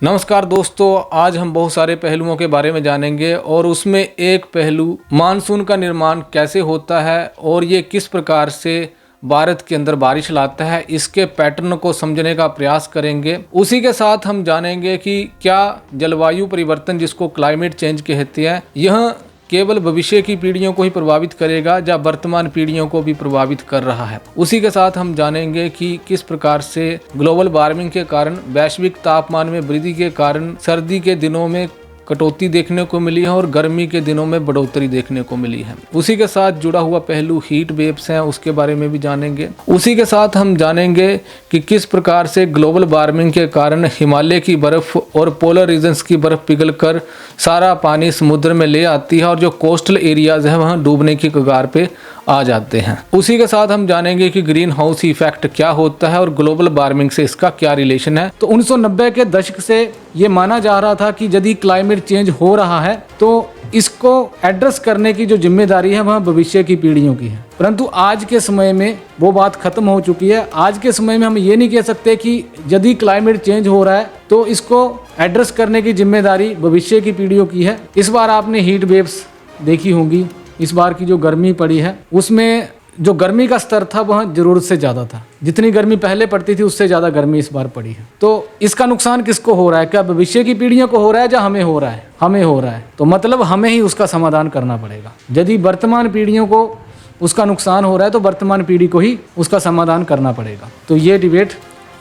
नमस्कार दोस्तों, आज हम बहुत सारे पहलुओं के बारे में जानेंगे और उसमें एक पहलू मानसून का निर्माण कैसे होता है और ये किस प्रकार से भारत के अंदर बारिश लाता है, इसके पैटर्न को समझने का प्रयास करेंगे। उसी के साथ हम जानेंगे कि क्या जलवायु परिवर्तन, जिसको क्लाइमेट चेंज कहते हैं, यह केवल भविष्य की पीढ़ियों को ही प्रभावित करेगा या वर्तमान पीढ़ियों को भी प्रभावित कर रहा है। उसी के साथ हम जानेंगे कि किस प्रकार से ग्लोबल वार्मिंग के कारण, वैश्विक तापमान में वृद्धि के कारण सर्दी के दिनों में कटौती देखने को मिली है और गर्मी के दिनों में बढ़ोतरी देखने को मिली है। उसी के साथ जुड़ा हुआ पहलू हीट वेव्स हैं, उसके बारे में भी जानेंगे। उसी के साथ हम जानेंगे कि किस प्रकार से ग्लोबल वार्मिंग के कारण हिमालय की बर्फ और पोलर रीजन्स की बर्फ पिघलकर सारा पानी समुद्र में ले आती है और जो कोस्टल एरियाज हैं वहाँ डूबने की कगार पे आ जाते हैं। उसी के साथ हम जानेंगे कि ग्रीन हाउस इफेक्ट क्या होता है और ग्लोबल वार्मिंग से इसका क्या रिलेशन है। तो 1990 के दशक से ये माना जा रहा था कि यदि क्लाइमेट चेंज हो रहा है तो इसको एड्रेस करने की जो जिम्मेदारी है वह भविष्य की पीढ़ियों की है। परंतु आज के समय में वो बात खत्म हो चुकी है। आज के समय में हम ये नहीं कह सकते कि यदि क्लाइमेट चेंज हो रहा है तो इसको एड्रेस करने की जिम्मेदारी भविष्य की पीढ़ियों की है। इस बार आपने हीट वेव्स देखी होंगी। इस बार की जो गर्मी पड़ी है उसमें जो गर्मी का स्तर था वह जरूरत से ज़्यादा था। जितनी गर्मी पहले पड़ती थी उससे ज़्यादा गर्मी इस बार पड़ी है। तो इसका नुकसान किसको हो रहा है? क्या भविष्य की पीढ़ियों को हो रहा है या हमें हो रहा है? हमें हो रहा है। तो मतलब हमें ही उसका समाधान करना पड़ेगा। यदि वर्तमान पीढ़ियों को उसका नुकसान हो रहा है तो वर्तमान पीढ़ी को ही उसका समाधान करना पड़ेगा। तो ये डिबेट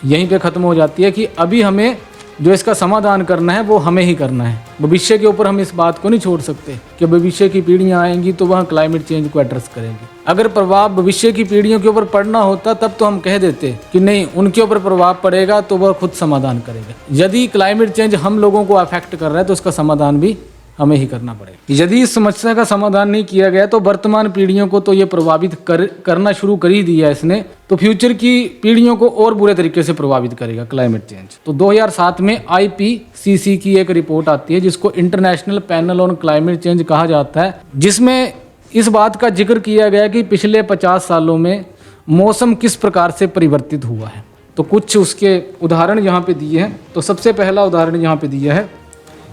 यहीं पर ख़त्म हो जाती है कि अभी हमें जो इसका समाधान करना है वो हमें ही करना है। भविष्य के ऊपर हम इस बात को नहीं छोड़ सकते कि भविष्य की पीढ़ियां आएंगी तो वह क्लाइमेट चेंज को एड्रेस करेंगी। अगर प्रभाव भविष्य की पीढ़ियों के ऊपर पड़ना होता तब तो हम कह देते कि नहीं, उनके ऊपर प्रभाव पड़ेगा तो वह खुद समाधान करेगा। यदि क्लाइमेट चेंज हम लोगों को अफेक्ट कर रहा है तो उसका समाधान भी हमें ही करना पड़ेगा। यदि इस समस्या का समाधान नहीं किया गया तो वर्तमान पीढ़ियों को तो ये प्रभावित करना शुरू कर ही दिया इसने, तो फ्यूचर की पीढ़ियों को और बुरे तरीके से प्रभावित करेगा क्लाइमेट चेंज। तो 2007 में IPCC की एक रिपोर्ट आती है जिसको international panel on climate change कहा जाता है, जिसमें इस बात का जिक्र किया गया कि पिछले 50 सालों में मौसम किस प्रकार से परिवर्तित हुआ है। तो कुछ उसके उदाहरण यहाँ पे दिए हैं। तो सबसे पहला उदाहरण यहाँ पे दिया है।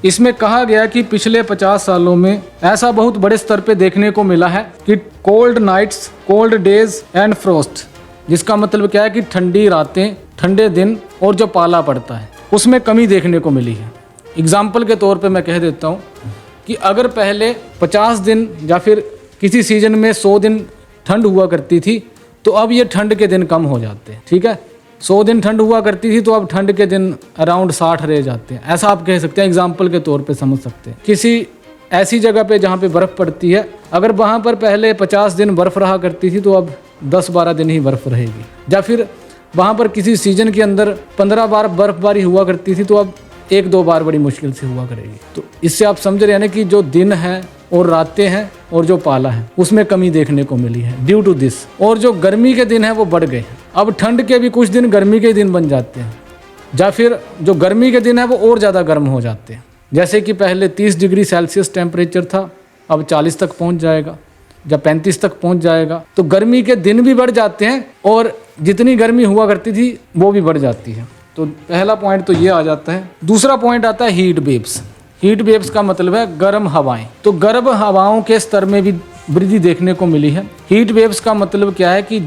इसमें कहा गया कि पिछले 50 सालों में ऐसा बहुत बड़े स्तर पे देखने को मिला है कि cold nights, cold days and frost, जिसका मतलब क्या है कि ठंडी रातें, ठंडे दिन और जो पाला पड़ता है उसमें कमी देखने को मिली है। एग्जाम्पल के तौर पे मैं कह देता हूँ कि अगर पहले 50 दिन या फिर किसी सीजन में 100 दिन ठंड हुआ करती थी तो अब ये ठंड के दिन कम हो जाते हैं। ठीक है, 100 दिन ठंड हुआ करती थी तो अब ठंड के दिन अराउंड 60 रह जाते हैं। ऐसा आप कह सकते हैं, एग्जाम्पल के तौर पे समझ सकते हैं। किसी ऐसी जगह पे जहाँ पे बर्फ़ पड़ती है, अगर वहाँ पर पहले 50 दिन बर्फ़ रहा करती थी तो अब 10-12 दिन ही बर्फ़ रहेगी। या फिर वहाँ पर किसी सीजन के अंदर 15 बार बर्फबारी हुआ करती थी तो अब 1-2 बार बड़ी मुश्किल से हुआ करेगी। तो इससे आप समझ रहे हैं ना कि जो दिन है और रातें हैं और जो पाला है उसमें कमी देखने को मिली है ड्यू टू दिस। और जो गर्मी के दिन है वो बढ़ गए। अब ठंड के भी कुछ दिन गर्मी के दिन बन जाते हैं, या फिर जो गर्मी के दिन है वो और ज़्यादा गर्म हो जाते हैं। जैसे कि पहले 30 डिग्री सेल्सियस टेम्परेचर था, अब 40 तक पहुंच जाएगा या 35 तक पहुंच जाएगा। तो गर्मी के दिन भी बढ़ जाते हैं और जितनी गर्मी हुआ करती थी वो भी बढ़ जाती है। तो पहला पॉइंट तो ये आ जाता है। दूसरा पॉइंट आता है हीट वेव्स। हीट वेव्स का मतलब है गर्म हवाएं। तो गर्म हवाओं के स्तर में भी वृद्धि देखने को मिली है। हीट वेव्स का मतलब क्या है कि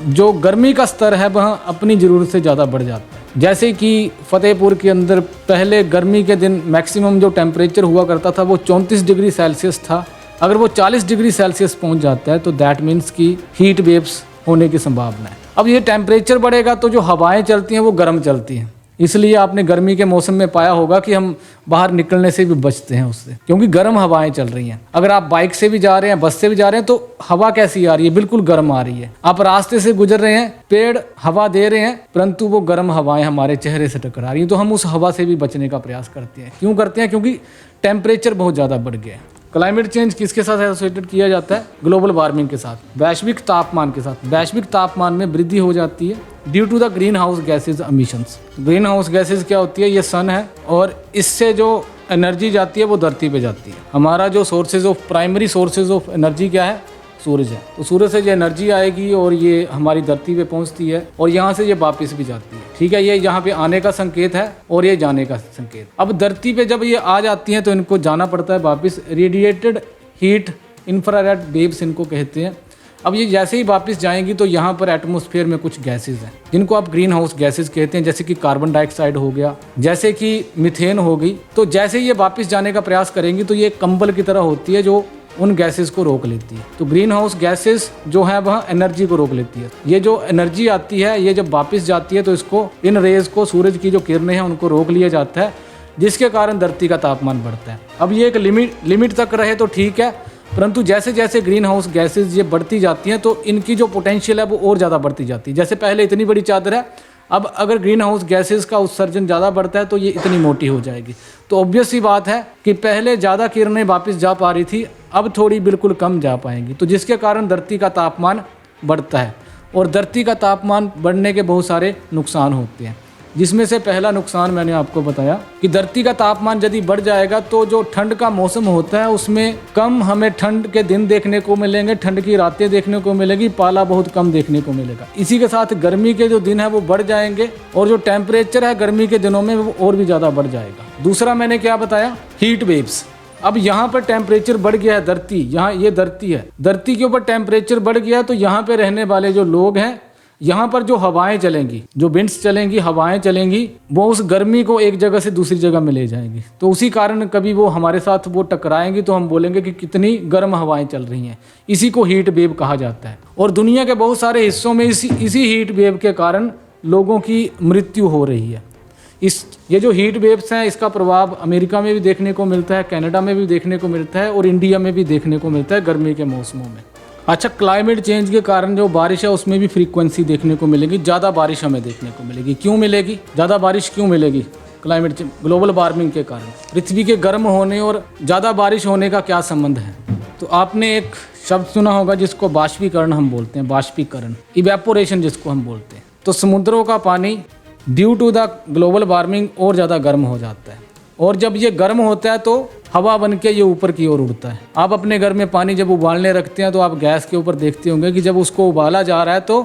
जो गर्मी का स्तर है वह अपनी ज़रूरत से ज़्यादा बढ़ जाता है। जैसे कि फतेहपुर के अंदर पहले गर्मी के दिन मैक्सिमम जो टेम्परेचर हुआ करता था वो 34 डिग्री सेल्सियस था। अगर वो 40 डिग्री सेल्सियस पहुंच जाता है तो दैट मीन्स कि हीट वेव्स होने की संभावना है। अब ये टेम्परेचर बढ़ेगा तो जो हवाएं चलती हैं वो गर्म चलती हैं। इसलिए आपने गर्मी के मौसम में पाया होगा कि हम बाहर निकलने से भी बचते हैं उससे, क्योंकि गर्म हवाएं चल रही हैं। अगर आप बाइक से भी जा रहे हैं, बस से भी जा रहे हैं तो हवा कैसी आ रही है? बिल्कुल गर्म आ रही है। आप रास्ते से गुजर रहे हैं, पेड़ हवा दे रहे हैं, परंतु वो गर्म हवाएं हमारे चेहरे से टकरा रही हैं। तो हम उस हवा से भी बचने का प्रयास करते हैं। क्यों करते हैं? क्योंकि टेम्परेचर बहुत ज़्यादा बढ़ गया है। क्लाइमेट चेंज किसके साथ एसोसिएटेड किया जाता है? ग्लोबल वार्मिंग के साथ, वैश्विक तापमान के साथ। वैश्विक तापमान में वृद्धि हो जाती है due to the greenhouse gases emissions. Greenhouse gases क्या होती है? ये सन है और इससे जो एनर्जी जाती है वो धरती पे जाती है। हमारा जो प्राइमरी सोर्सेज ऑफ एनर्जी क्या है? सूरज है। तो सूरज से जो एनर्जी आएगी और ये हमारी धरती पे पहुंचती है और यहाँ से ये वापस भी जाती है। ठीक है, ये यहाँ पे आने का संकेत है और ये जाने का संकेत। अब धरती पे जब ये आ जाती हैं तो इनको जाना पड़ता है वापस। रेडिएटेड हीट इंफ्रारेड वेव्स इनको कहते हैं। अब ये जैसे ही वापस जाएंगी तो यहाँ पर एटमॉस्फेयर में कुछ गैसेज हैं जिनको आप ग्रीन हाउस गैसेज कहते हैं, जैसे कि कार्बन डाइऑक्साइड हो गया, जैसे कि मीथेन हो गई। तो जैसे ही ये वापस जाने का प्रयास करेंगी तो ये कंबल की तरह होती है जो उन गैसेस को रोक लेती है। तो ग्रीन हाउस गैसेस जो है वह एनर्जी को रोक लेती है। ये जो एनर्जी आती है ये जब वापस जाती है तो इसको, इन रेज को, सूरज की जो किरणें हैं उनको रोक लिया जाता है, जिसके कारण धरती का तापमान बढ़ता है। अब ये एक लिमिट तक रहे तो ठीक है, परंतु जैसे जैसे ग्रीन हाउस गैसेज ये बढ़ती जाती हैं तो इनकी जो पोटेंशियल है वो और ज़्यादा बढ़ती जाती है। जैसे पहले इतनी बड़ी चादर है, अब अगर ग्रीन हाउस गैसेस का उत्सर्जन ज़्यादा बढ़ता है तो ये इतनी मोटी हो जाएगी। तो ऑब्वियस सी बात है कि पहले ज़्यादा किरणें वापस जा पा रही थी, अब थोड़ी बिल्कुल कम जा पाएंगी, तो जिसके कारण धरती का तापमान बढ़ता है। और धरती का तापमान बढ़ने के बहुत सारे नुकसान होते हैं, जिसमें से पहला नुकसान मैंने आपको बताया कि धरती का तापमान यदि बढ़ जाएगा तो जो ठंड का मौसम होता है उसमें कम हमें ठंड के दिन देखने को मिलेंगे, ठंड की रातें देखने को मिलेगी, पाला बहुत कम देखने को मिलेगा। इसी के साथ गर्मी के जो दिन है वो बढ़ जाएंगे और जो टेम्परेचर है गर्मी के दिनों में वो और भी ज़्यादा बढ़ जाएगा। दूसरा मैंने क्या बताया, हीट वेव्स। अब यहाँ पर टेम्परेचर बढ़ गया है, धरती, यहाँ ये धरती है, धरती के ऊपर टेम्परेचर बढ़ गया तो यहाँ पे रहने वाले जो लोग हैं, यहाँ पर जो हवाएं चलेंगी, जो विंड्स चलेंगी, हवाएं चलेंगी, वो उस गर्मी को एक जगह से दूसरी जगह में ले जाएंगी। तो उसी कारण कभी वो हमारे साथ वो टकराएंगी तो हम बोलेंगे कि कितनी गर्म हवाएं चल रही हैं। इसी को हीट वेव कहा जाता है। और दुनिया के बहुत सारे हिस्सों में इसी हीट वेव के कारण लोगों की मृत्यु हो रही है। ये जो हीट वेव्स हैं इसका प्रभाव अमेरिका में भी देखने को मिलता है, कनाडा में भी देखने को मिलता है और इंडिया में भी देखने को मिलता है गर्मी के मौसमों में। अच्छा, क्लाइमेट चेंज के कारण जो बारिश है उसमें भी फ्रीक्वेंसी देखने को मिलेगी, ज़्यादा बारिश हमें देखने को मिलेगी। क्यों मिलेगी ज़्यादा बारिश, क्यों मिलेगी? क्लाइमेट चेंज, ग्लोबल वार्मिंग के कारण। पृथ्वी के गर्म होने और ज़्यादा बारिश होने का क्या संबंध है? तो आपने एक शब्द सुना होगा जिसको बाष्पीकरण हम बोलते हैं, बाष्पीकरण, इवेपोरेशन जिसको हम बोलते हैं। तो समुद्रों का पानी due to the global warming और ज़्यादा गर्म हो जाता है, और जब ये गर्म होता है तो हवा बन के ये ऊपर की ओर उड़ता है। आप अपने घर में पानी जब उबालने रखते हैं तो आप गैस के ऊपर देखते होंगे कि जब उसको उबाला जा रहा है तो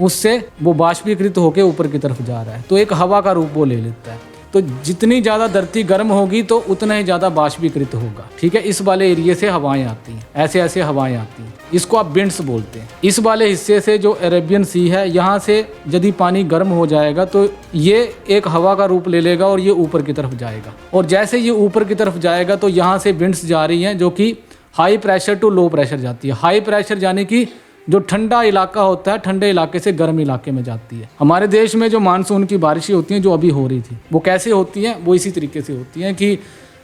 उससे वो बाष्पीकृत होकर ऊपर की तरफ जा रहा है, तो एक हवा का रूप वो ले लेता है। तो जितनी ज़्यादा धरती गर्म होगी तो उतना ही ज़्यादा बाष्पीकृत होगा, ठीक है। इस वाले एरिया से हवाएं आती हैं, ऐसे ऐसे हवाएं आती हैं, इसको आप विंड्स बोलते हैं। इस वाले हिस्से से जो अरेबियन सी है, यहाँ से यदि पानी गर्म हो जाएगा तो ये एक हवा का रूप ले लेगा और ये ऊपर की तरफ जाएगा। और जैसे ये ऊपर की तरफ जाएगा तो यहाँ से विंड्स जा रही हैं जो कि high pressure to low pressure जाती है। हाई प्रेशर यानी कि जो ठंडा इलाका होता है, ठंडे इलाके से गर्म इलाके में जाती है। हमारे देश में जो मानसून की बारिशें होती हैं जो अभी हो रही थी, वो कैसे होती हैं? वो इसी तरीके से होती हैं कि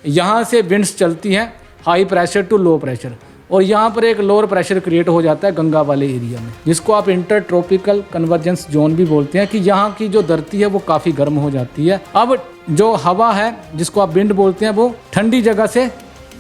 यहाँ से विंड्स चलती हैं high pressure to low pressure, और यहाँ पर एक लोअर प्रेशर क्रिएट हो जाता है गंगा वाले एरिया में, जिसको आप इंटर ट्रॉपिकल कन्वर्जेंस जोन भी बोलते हैं, कि यहाँ की जो धरती है वो काफ़ी गर्म हो जाती है। अब जो हवा है जिसको आप विंड बोलते हैं वो ठंडी जगह से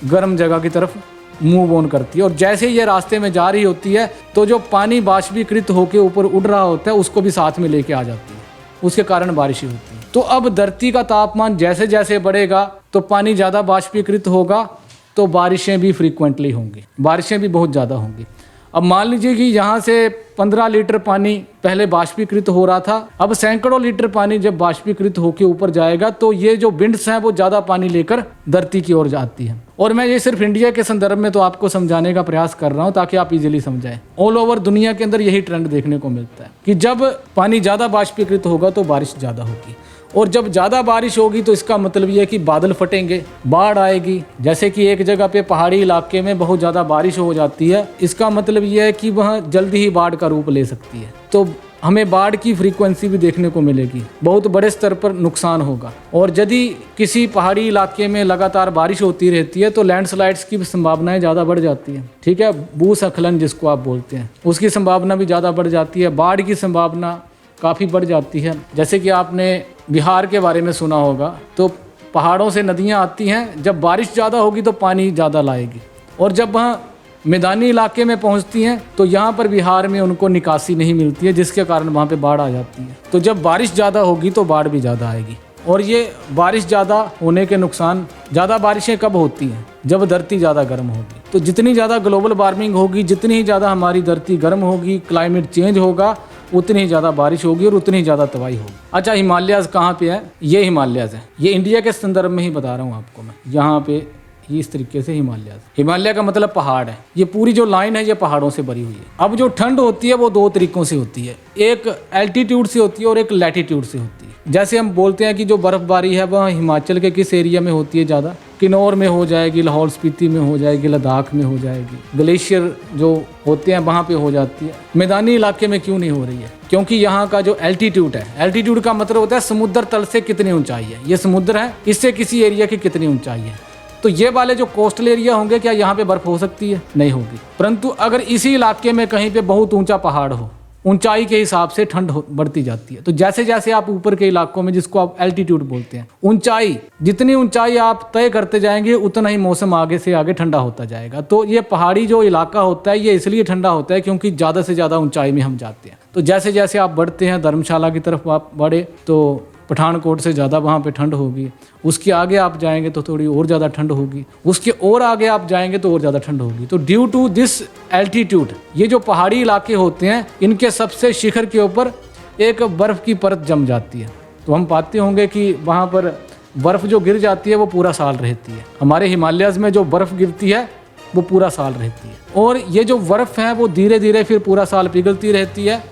गर्म जगह की तरफ मूव ऑन करती है, और जैसे ये रास्ते में जा रही होती है तो जो पानी बाष्पीकृत होकर ऊपर उड़ रहा होता है उसको भी साथ में लेके आ जाती है, उसके कारण बारिशें होती हैं। तो अब धरती का तापमान जैसे जैसे बढ़ेगा तो पानी ज़्यादा बाष्पीकृत होगा तो बारिशें भी फ्रीक्वेंटली होंगी, बारिशें भी बहुत ज़्यादा होंगी। अब मान लीजिए कि यहाँ से 15 लीटर पानी पहले बाष्पीकृत हो रहा था, अब सैकड़ों लीटर पानी जब बाष्पीकृत होकर ऊपर जाएगा तो ये जो विंड्स हैं वो ज़्यादा पानी लेकर धरती की ओर जाती है। और मैं ये सिर्फ इंडिया के संदर्भ में तो आपको समझाने का प्रयास कर रहा हूँ ताकि आप इजीली समझाएं। ऑल ओवर दुनिया के अंदर यही ट्रेंड देखने को मिलता है कि जब पानी ज़्यादा बाष्पीकृत होगा तो बारिश ज़्यादा होगी, और जब ज़्यादा बारिश होगी तो इसका मतलब ये है कि बादल फटेंगे, बाढ़ आएगी। जैसे कि एक जगह पे पहाड़ी इलाके में बहुत ज़्यादा बारिश हो जाती है, इसका मतलब ये है कि वह जल्दी ही बाढ़ का रूप ले सकती है। तो हमें बाढ़ की फ्रीक्वेंसी भी देखने को मिलेगी, बहुत बड़े स्तर पर नुकसान होगा। और यदि किसी पहाड़ी इलाके में लगातार बारिश होती रहती है तो लैंडस्लाइड्स की संभावनाएं ज़्यादा बढ़ जाती हैं, ठीक है। भूस्खलन जिसको आप बोलते हैं, उसकी संभावना भी ज़्यादा बढ़ जाती है, बाढ़ की संभावना काफ़ी बढ़ जाती है। जैसे कि आपने बिहार के बारे में सुना होगा, तो पहाड़ों से नदियाँ आती हैं, जब बारिश ज़्यादा होगी तो पानी ज़्यादा लाएगी, और जब वहाँ मैदानी इलाके में पहुंचती हैं तो यहाँ पर बिहार में उनको निकासी नहीं मिलती है, जिसके कारण वहाँ पे बाढ़ आ जाती है। तो जब बारिश ज़्यादा होगी तो बाढ़ भी ज़्यादा आएगी। और ये बारिश ज़्यादा होने के नुकसान, ज़्यादा बारिशें कब होती हैं? जब धरती ज़्यादा गर्म होगी। तो जितनी ज़्यादा ग्लोबल वार्मिंग होगी, जितनी ही ज़्यादा हमारी धरती गर्म होगी, क्लाइमेट चेंज होगा, उतनी ही ज़्यादा बारिश होगी और उतनी ही ज़्यादा तबाही होगी। अच्छा, हिमालयाज़ कहाँ पे है? ये हिमालयाज़ है, ये इंडिया के संदर्भ में ही बता रहा हूँ आपको मैं। यहाँ पे ये इस तरीके से हिमालय, हिमालय का मतलब पहाड़ है। ये पूरी जो लाइन है ये पहाड़ों से भरी हुई है। अब जो ठंड होती है वो दो तरीकों से होती है, एक एल्टीट्यूड से होती है और एक लैटीट्यूड से होती है। जैसे हम बोलते हैं कि जो बर्फबारी है वह हिमाचल के किस एरिया में होती है ज़्यादा? किन्नौर में हो जाएगी, लाहौल स्पीति में हो जाएगी, लद्दाख में हो जाएगी, ग्लेशियर जो होते हैं वहाँ पे हो जाती है। मैदानी इलाके में क्यों नहीं हो रही है? क्योंकि यहाँ का जो एल्टीट्यूड है, एल्टीट्यूड का मतलब होता है समुद्र तल से कितनी ऊंचाई है। ये समुद्र है, इससे किसी एरिया की कितनी ऊंचाई है। तो ये वाले जो कोस्टल एरिया होंगे, क्या यहाँ पे बर्फ हो सकती है? नहीं होगी। परंतु अगर इसी इलाके में कहीं पे बहुत ऊंचा पहाड़ हो, ऊंचाई के हिसाब से ठंड बढ़ती जाती है। तो जैसे जैसे आप ऊपर के इलाकों में, जिसको आप एल्टीट्यूड बोलते हैं, ऊंचाई, जितनी ऊंचाई आप तय करते जाएंगे उतना ही मौसम आगे से आगे ठंडा होता जाएगा। तो ये पहाड़ी जो इलाका होता है ये इसलिए ठंडा होता है क्योंकि ज़्यादा से ज़्यादा ऊंचाई में हम जाते हैं। तो जैसे जैसे आप बढ़ते हैं, धर्मशाला की तरफ आप बढ़े तो पठानकोट से ज़्यादा वहाँ पे ठंड होगी। उसके आगे आप जाएंगे तो थोड़ी और ज़्यादा ठंड होगी। उसके और आगे आप जाएंगे तो और ज़्यादा ठंड होगी। तो ड्यू टू दिस एल्टीट्यूड, ये जो पहाड़ी इलाके होते हैं इनके सबसे शिखर के ऊपर एक बर्फ़ की परत जम जाती है। तो हम पाते होंगे कि वहाँ पर बर्फ़ जो गिर जाती है वो पूरा साल रहती है। हमारे हिमालयाज़ में जो बर्फ़ गिरती है वो पूरा साल रहती है, और ये जो बर्फ़ है वो धीरे धीरे फिर पूरा साल पिघलती रहती है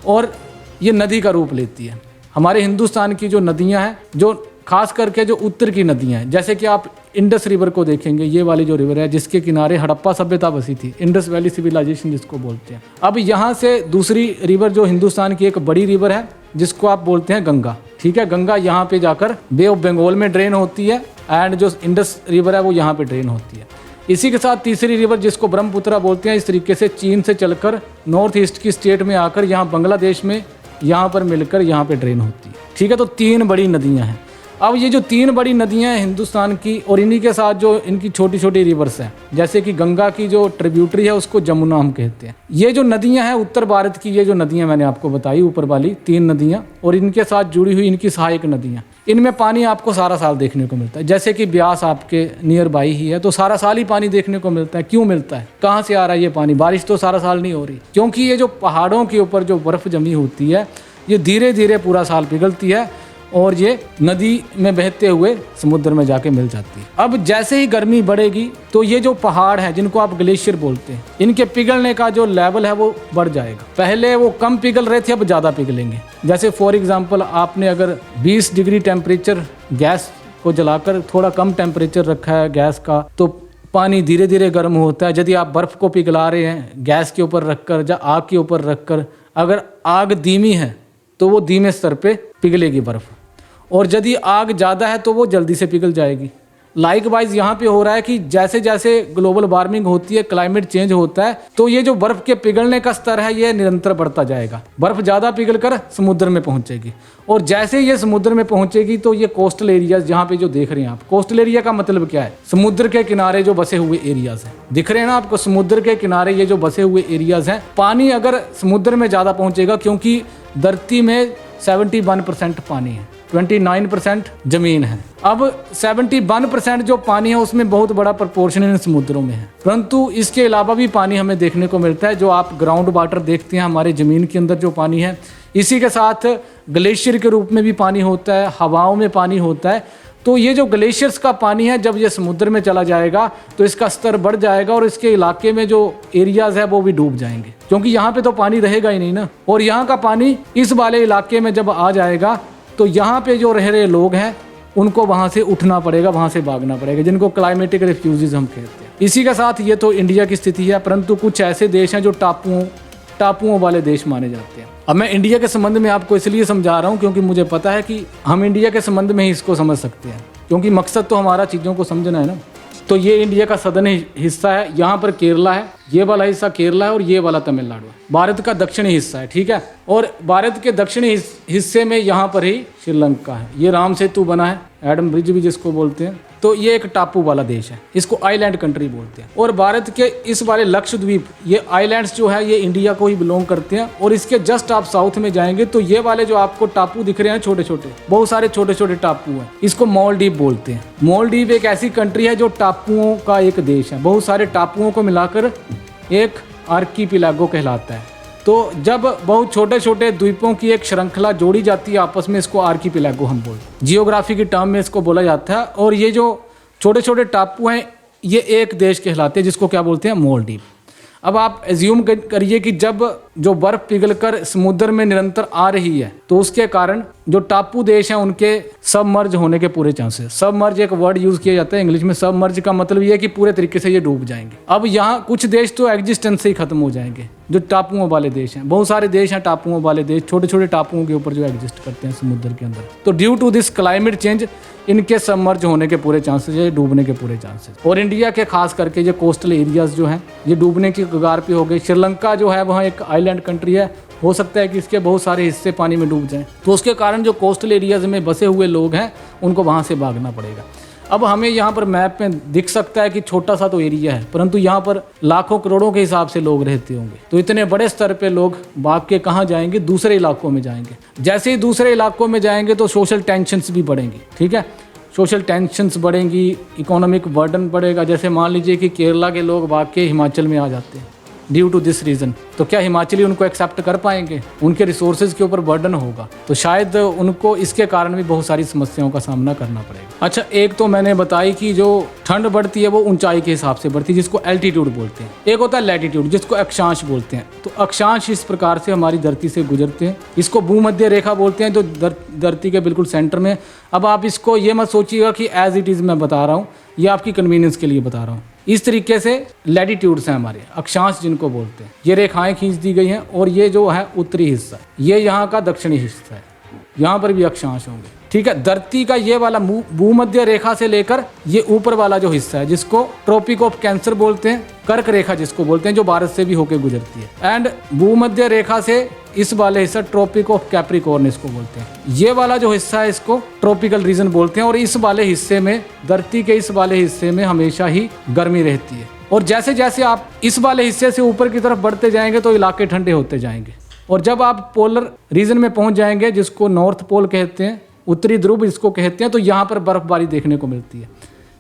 और ये नदी का रूप लेती है। हमारे हिंदुस्तान की जो नदियां हैं, जो खास करके जो उत्तर की नदियां हैं, जैसे कि आप इंडस रिवर को देखेंगे, ये वाली जो रिवर है जिसके किनारे हड़प्पा सभ्यता बसी थी, इंडस वैली सिविलाइजेशन जिसको बोलते हैं। अब यहाँ से दूसरी रिवर जो हिंदुस्तान की एक बड़ी रिवर है जिसको आप बोलते हैं गंगा, ठीक है। गंगा यहाँ पे जाकर बे ऑफ बंगाल में ड्रेन होती है, एंड जो इंडस रिवर है वो यहाँ पे ड्रेन होती है। इसी के साथ तीसरी रिवर जिसको ब्रह्मपुत्रा बोलते हैं, इस तरीके से चीन से चलकर नॉर्थ ईस्ट की स्टेट में आकर यहाँ बांग्लादेश में यहाँ पर मिलकर यहाँ पे ड्रेन होती है, ठीक है। तो तीन बड़ी नदियाँ हैं। अब ये जो तीन बड़ी नदियाँ हैं हिंदुस्तान की, और इन्हीं के साथ जो इनकी छोटी छोटी रिवर्स हैं, जैसे कि गंगा की जो ट्रिब्यूटरी है उसको जमुना हम कहते हैं। ये जो नदियाँ हैं उत्तर भारत की, ये जो नदियाँ मैंने आपको बताई ऊपर वाली तीन नदियाँ, और इनके साथ जुड़ी हुई इनकी सहायक नदियाँ, इनमें पानी आपको सारा साल देखने को मिलता है। जैसे कि ब्यास आपके नियर बाई ही है, तो सारा साल ही पानी देखने को मिलता है। क्यों मिलता है? कहाँ से आ रहा है ये पानी? बारिश तो सारा साल नहीं हो रही, क्योंकि ये जो पहाड़ों के ऊपर जो बर्फ़ जमी होती है ये धीरे धीरे पूरा साल पिघलती है और ये नदी में बहते हुए समुद्र में जाके मिल जाती है। अब जैसे ही गर्मी बढ़ेगी तो ये जो पहाड़ हैं जिनको आप ग्लेशियर बोलते हैं, इनके पिघलने का जो लेवल है वो बढ़ जाएगा। पहले वो कम पिघल रहे थे, अब ज़्यादा पिघलेंगे। जैसे फॉर एग्जांपल आपने अगर 20 डिग्री टेम्परेचर गैस को जलाकर थोड़ा कम टेम्परेचर रखा है गैस का, तो पानी धीरे धीरे गर्म होता है। यदि आप बर्फ़ को पिघला रहे हैं गैस के ऊपर रखकर या आग के ऊपर रखकर, अगर आग धीमी है तो वो धीमे स्तर पे पिघलेगी बर्फ़, और यदि आग ज़्यादा है तो वो जल्दी से पिघल जाएगी। लाइकवाइज यहाँ पे हो रहा है कि जैसे जैसे ग्लोबल वार्मिंग होती है, क्लाइमेट चेंज होता है, तो ये जो बर्फ़ के पिघलने का स्तर है ये निरंतर बढ़ता जाएगा। बर्फ़ ज़्यादा पिघल कर समुद्र में पहुँचेगी, और जैसे ये समुद्र में पहुँचेगी तो ये कोस्टल एरियाज जहाँ पे जो देख रहे हैं आप, कोस्टल एरिया का मतलब क्या है? समुद्र के किनारे जो बसे हुए एरियाज़ हैं, दिख रहे हैं ना आपको? समुद्र के किनारे ये जो बसे हुए एरियाज़ हैं, पानी अगर समुद्र में ज़्यादा पहुँचेगा, क्योंकि धरती में 71% पानी है, 29% जमीन है। अब 71% जो पानी है उसमें बहुत बड़ा प्रोपोर्शन इन समुद्रों में है, परंतु इसके अलावा भी पानी हमें देखने को मिलता है। जो आप ग्राउंड वाटर देखते हैं हमारे ज़मीन के अंदर जो पानी है, इसी के साथ ग्लेशियर के रूप में भी पानी होता है, हवाओं में पानी होता है। तो ये जो ग्लेशियर्स का पानी है जब ये समुद्र में चला जाएगा तो इसका स्तर बढ़ जाएगा और इसके इलाके में जो एरियाज़ है वो भी डूब जाएंगे, क्योंकि यहाँ पे तो पानी रहेगा ही नहीं ना। और यहाँ का पानी इस वाले इलाके में जब आ जाएगा तो यहाँ पे जो रह रहे लोग हैं उनको वहाँ से उठना पड़ेगा, वहाँ से भागना पड़ेगा, जिनको क्लाइमेटिक रिफ्यूजीज हम कहते हैं। इसी के साथ ये तो इंडिया की स्थिति है, परंतु कुछ ऐसे देश हैं जो टापुओं वाले देश माने जाते हैं। अब मैं इंडिया के संबंध में आपको इसलिए समझा रहा हूँ क्योंकि मुझे पता है कि हम इंडिया के संबंध में ही इसको समझ सकते हैं, क्योंकि मकसद तो हमारा चीज़ों को समझना है ना। तो ये इंडिया का सदर्न हिस्सा है, यहाँ पर केरला है, ये वाला हिस्सा केरला है और ये वाला तमिलनाडु है। भारत का दक्षिणी हिस्सा है, ठीक है। और भारत के दक्षिणी हिस्से में यहाँ पर ही श्रीलंका है। ये राम सेतु बना है, एडम ब्रिज भी जिसको बोलते हैं। तो ये एक टापू वाला देश है, इसको आइलैंड कंट्री बोलते हैं। और भारत के इस वाले लक्षद्वीप, ये आइलैंड्स जो है ये इंडिया को ही बिलोंग करते हैं। और इसके जस्ट आप साउथ में जाएंगे तो ये वाले जो आपको टापू दिख रहे हैं छोटे छोटे, बहुत सारे छोटे छोटे टापू हैं, इसको मालदीव बोलते हैं। मालदीव एक ऐसी कंट्री है जो टापुओं का एक देश है, बहुत सारे टापुओं को मिलाकर एक आर्कीपिलागो कहलाता है। तो जब बहुत छोटे छोटे द्वीपों की एक श्रृंखला जोड़ी जाती है आपस में, इसको आर्कीपेलागो हम बोलते हैं। जियोग्राफी की टर्म में इसको बोला जाता है। और ये जो छोटे छोटे टापू हैं ये एक देश कहलाते हैं जिसको क्या बोलते हैं, मालदीव। अब आप एज्यूम करिए कि जब जो बर्फ़ पिघलकर समुद्र में निरंतर आ रही है तो उसके कारण जो टापू देश हैं उनके सबमर्ज होने के पूरे चांसेस। सबमर्ज एक वर्ड यूज़ किया जाता है इंग्लिश में। सबमर्ज का मतलब ये है कि पूरे तरीके से ये डूब जाएंगे। अब यहाँ कुछ देश तो एग्जिस्टेंस से ही खत्म हो जाएंगे, जो टापुओं वाले देश हैं। बहुत सारे देश हैं टापुओं वाले देश, छोटे छोटे टापुओं के ऊपर जो एग्जिस्ट करते हैं समुद्र के अंदर। तो due to this climate change इनके सबमर्ज होने के पूरे चांसेस है, डूबने के पूरे चांसेस। और इंडिया के खास करके ये कोस्टल एरियाज जो हैं ये डूबने की कगार पे हो गए। श्रीलंका जो है वहाँ एक आइलैंड कंट्री है, हो सकता है कि इसके बहुत सारे हिस्से पानी में डूब जाएं। तो उसके कारण जो कोस्टल एरियाज में बसे हुए लोग हैं उनको वहाँ से भागना पड़ेगा। अब हमें यहाँ पर मैप में दिख सकता है कि छोटा सा तो एरिया है, परंतु यहाँ पर लाखों करोड़ों के हिसाब से लोग रहते होंगे। तो इतने बड़े स्तर पे लोग भाग के कहाँ जाएंगे, दूसरे इलाकों में जाएंगे। जैसे ही दूसरे इलाकों में जाएंगे तो सोशल टेंशन्स भी बढ़ेंगी, ठीक है। सोशल टेंशन्स बढ़ेंगी, इकोनॉमिक बर्डन बढ़ेगा। जैसे मान लीजिए कि केरला के लोग भाग के हिमाचल में आ जाते हैं ड्यू टू दिस रीज़न, तो क्या हिमाचली उनको एक्सेप्ट कर पाएंगे? उनके रिसोर्सेज के ऊपर बर्डन होगा, तो शायद उनको इसके कारण भी बहुत सारी समस्याओं का सामना करना पड़ेगा। अच्छा, एक तो मैंने बताई कि जो ठंड बढ़ती है वो ऊंचाई के हिसाब से बढ़ती है, जिसको एल्टीट्यूड बोलते हैं। एक होता है लैटीट्यूड, जिसको अक्षांश बोलते हैं। तो अक्षांश इस प्रकार से हमारी धरती से गुजरते हैं। इसको भूमध्य रेखा बोलते हैं, जो धरती के बिल्कुल सेंटर में। अब आप इसको ये मत सोचिएगा कि एज इट इज़ मैं बता रहा हूँ, ये आपकी कन्वीनियंस के लिए बता रहा हूँ। इस तरीके से लैटिट्यूड्स हैं हमारे, अक्षांश जिनको बोलते हैं। ये रेखाएं खींच दी गई हैं और ये जो है उत्तरी हिस्सा, ये यहाँ का दक्षिणी हिस्सा है, यहाँ पर भी अक्षांश होंगे, ठीक है। धरती का ये वाला भूमध्य रेखा से लेकर ये ऊपर वाला जो हिस्सा है जिसको ट्रॉपिक ऑफ कैंसर बोलते हैं, कर्क रेखा जिसको बोलते हैं, जो भारत से भी होकर गुजरती है। एंड भूमध्य रेखा से इस वाले हिस्सा ट्रॉपिक ऑफ कैप्रिकॉर्न इसको बोलते हैं। ये वाला जो हिस्सा है इसको ट्रॉपिकल रीजन बोलते हैं। और इस वाले हिस्से में, धरती के इस वाले हिस्से में हमेशा ही गर्मी रहती है। और जैसे जैसे आप इस वाले हिस्से से ऊपर की तरफ बढ़ते जाएंगे तो इलाके ठंडे होते जाएंगे। और जब आप पोलर रीजन में पहुंच जाएंगे, जिसको नॉर्थ पोल कहते हैं, उत्तरी ध्रुव इसको कहते हैं, तो यहाँ पर बर्फबारी देखने को मिलती है।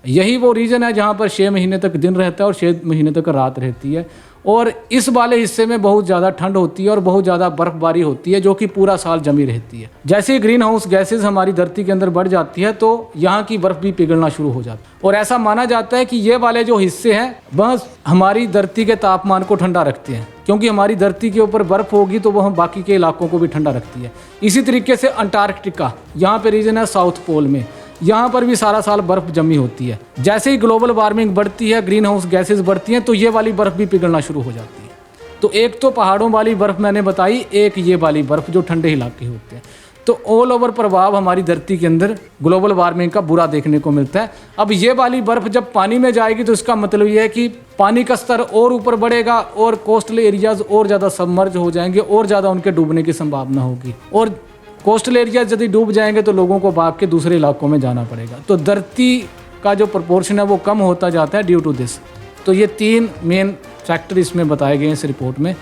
यही वो रीजन है जहाँ पर 6 महीने तक दिन रहता है और 6 महीने तक रात रहती है। और इस वाले हिस्से में बहुत ज़्यादा ठंड होती है और बहुत ज़्यादा बर्फबारी होती है, जो कि पूरा साल जमी रहती है। जैसे ही ग्रीन हाउस गैसेज हमारी धरती के अंदर बढ़ जाती है तो यहाँ की बर्फ़ भी पिघलना शुरू हो जाती है। और ऐसा माना जाता है कि ये वाले जो हिस्से हैं वह हमारी धरती के तापमान को ठंडा रखते हैं, क्योंकि हमारी धरती के ऊपर बर्फ़ होगी तो वह बाकी के इलाकों को भी ठंडा रखती है। इसी तरीके से अंटार्कटिका, यहाँ पे रीजन है साउथ पोल में, यहाँ पर भी सारा साल बर्फ़ जमी होती है। जैसे ही ग्लोबल वार्मिंग बढ़ती है, ग्रीन हाउस गैसेज बढ़ती हैं, तो ये वाली बर्फ़ भी पिघलना शुरू हो जाती है। तो एक तो पहाड़ों वाली बर्फ़ मैंने बताई, एक ये वाली बर्फ़ जो ठंडे इलाके होते हैं। तो ऑल ओवर प्रभाव हमारी धरती के अंदर ग्लोबल वार्मिंग का बुरा देखने को मिलता है। अब ये वाली बर्फ़ जब पानी में जाएगी तो इसका मतलब ये है कि पानी का स्तर और ऊपर बढ़ेगा और कोस्टल एरियाज और ज़्यादा सबमर्ज हो जाएंगे और ज़्यादा उनके डूबने की संभावना होगी। और कोस्टल एरिया यदि डूब जाएंगे तो लोगों को भाग के दूसरे इलाकों में जाना पड़ेगा। तो धरती का जो प्रोपोर्शन है वो कम होता जाता है ड्यू टू दिस। तो ये 3 मेन फैक्टर इसमें बताए गए हैं इस रिपोर्ट में।